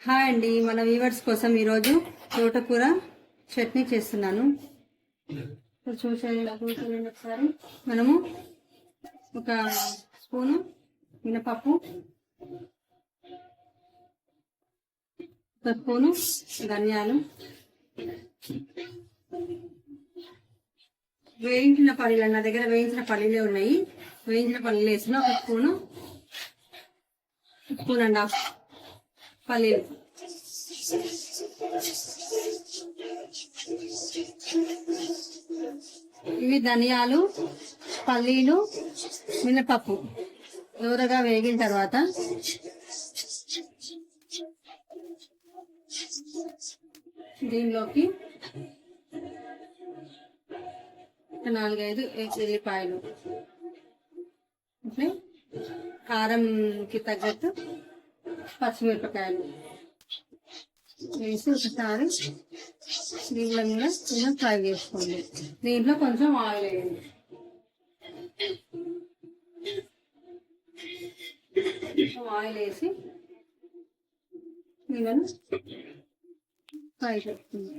Hi అండి, మన viewers కోసం ఈరోజు తోటకూర చట్నీ చేస్తున్నాను. చూసేయండి ఒకసారి. మనము ఒక స్పూను మినపప్పు, ఒక స్పూను ధనియాలు, వేయించిన పల్లీలు, నా దగ్గర వేయించిన పల్లీలే ఉన్నాయి. వేయించిన పల్లీలు వేసిన ఒక స్పూన్ అండ్ హాఫ్ పల్లీలు, ఇవి ధనియాలు, పల్లీలు, మినపప్పు దూరగా వేగిన తర్వాత దీనిలోకి 4-5 ఎల్లిపాయలు, అంటే కారంకి తగ్గట్టు పచ్చిమిరపకాయలు వేసి ఒకసారి దీంట్లో కూడా కొంచెం ఫ్రై చేసుకోండి. దీంట్లో కొంచెం ఆయిల్ వేయండి. ఆయిల్ వేసి దీనిని ఫ్రై చేస్తుంది.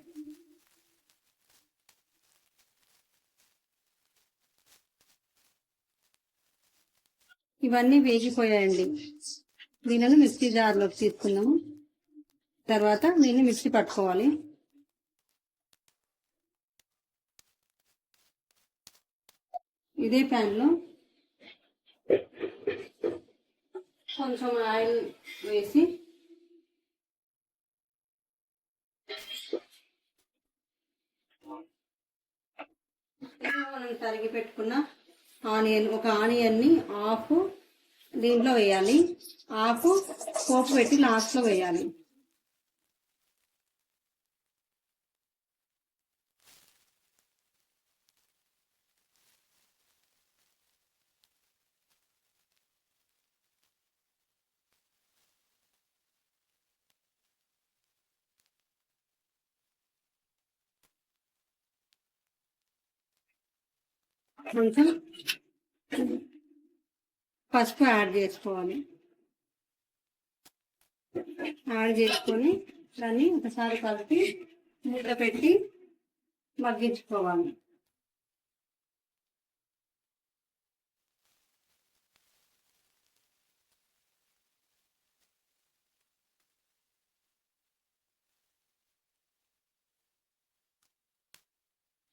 ఇవన్నీ వేగిపోయాయండి. దీనిని మిక్సీ జార్లోకి తీసుకున్నాము. తర్వాత దీన్ని మిక్సీ పట్టుకోవాలి. ఇదే ప్యాన్లో కొంచెం ఆయిల్ వేసి మనం తరిగి పెట్టుకున్న ఒక ఆనియన్ని హాఫ్ దీంట్లో వేయాలి, హాఫ్ పోపు పెట్టి లాస్ట్లో వేయాలి. కొంచెం పసుపు యాడ్ చేసుకోవాలి. యాడ్ చేసుకొని దాన్ని ఒకసారి కలిపి మూత పెట్టి మగ్గించుకోవాలి.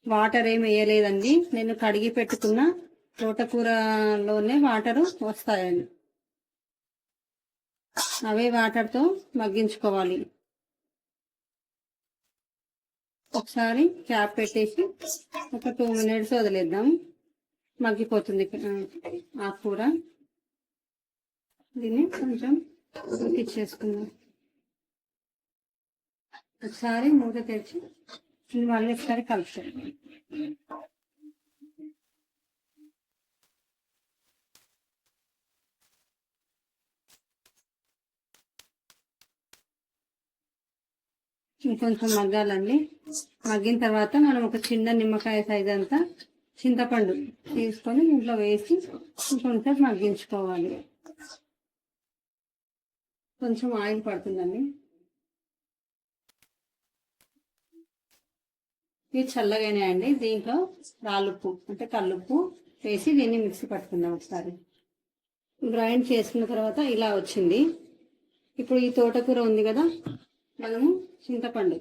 వాటర్ ఏమి వేయలేదండి, నేను కడిగి పెట్టుకున్న తోటకూరలోనే వాటరు వస్తాయండి. అవే వాటర్తో మగ్గించుకోవాలి. ఒకసారి క్యాప్ పెట్టేసి ఒక 2 మినిట్స్ వదిలేద్దాం, మగ్గిపోతుంది ఆ కూర. దీన్ని కొంచెం ఉడికిచ్చేసుకుందాం. ఒకసారి మూత తెచ్చి మళ్ళీ ఒకసారి కలుపుతాం. ఇంకొంచెం మగ్గాలండి. మగ్గిన తర్వాత మనం ఒక చిన్న నిమ్మకాయ సైజ్ అంతా చింతపండు తీసుకొని ఇంట్లో వేసి కొంచెం మగ్గించుకోవాలి. కొంచెం ఆయిల్ పడుతుందండి. ఇవి చల్లగానే దీంట్లో రాళ్ళుప్పు అంటే కల్లుప్పు వేసి దీన్ని మిక్సీ పట్టుకుందాం. ఒకసారి గ్రైండ్ చేసుకున్న తర్వాత ఇలా వచ్చింది. ఇప్పుడు ఈ తోటకూర ఉంది కదా, మనము చింతపండు,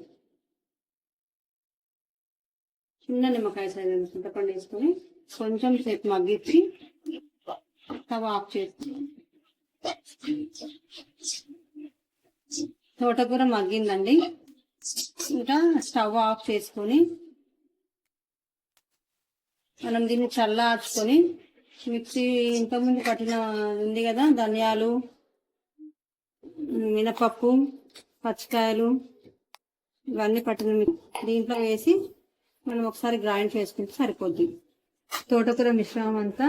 చిన్న నిమ్మకాయ సైజు చింతపండు వేసుకొని కొంచెం సేపు మగ్గించి స్టవ్ ఆఫ్ చేసుకుందాం. తోటకూర మగ్గిందండి. ఇంకా స్టవ్ ఆఫ్ చేసుకొని మనం దీన్ని చల్లార్చుకొని మిక్సీ ఇంతకుముందు పట్టిన ఉంది కదా, ధనియాలు, మినపప్పు, పచ్చికాయలు ఇవన్నీ పట్టిన దీంట్లో వేసి మనం ఒకసారి గ్రైండ్ చేసుకుంటే సరిపోద్ది. తోటకూర మిశ్రమం అంతా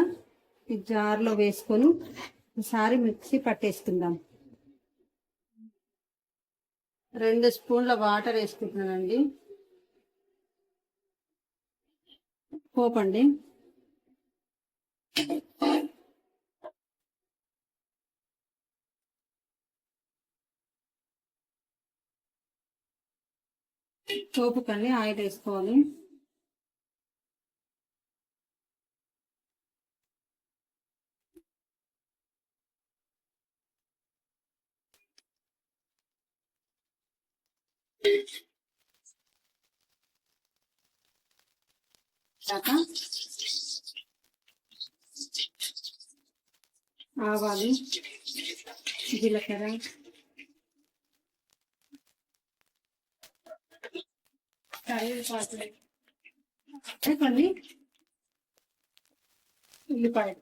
ఈ జార్లో వేసుకొని ఒకసారి మిక్సీ పట్టేసుకుందాం. 2 స్పూన్ల వాటర్ వేసుకుంటున్నానండి. పోపండి. పోపుకని ఆయిల్ వేసుకోవాలి. ఆవాలు, జీలకర్ర, కరివేపాకు, కొన్ని ఉల్లిపాయలు.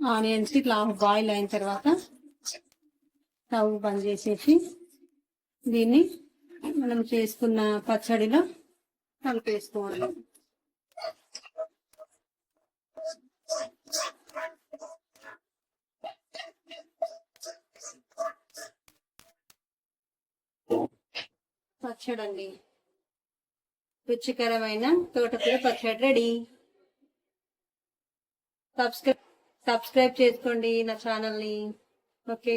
ఆనియన్స్ ఇట్లా బాయిల్ అయిన తర్వాత స్టవ్ బంద్ చేసేసి దీన్ని మనం చేసుకున్న పచ్చడిలో కలిపేసుకోవాలి. పచ్చడి అండి, రుచికరమైన తోటకూర పచ్చడి రెడీ. సబ్స్క్రైబ్ చేసుకోండి నా ఛానల్ని. ఓకే.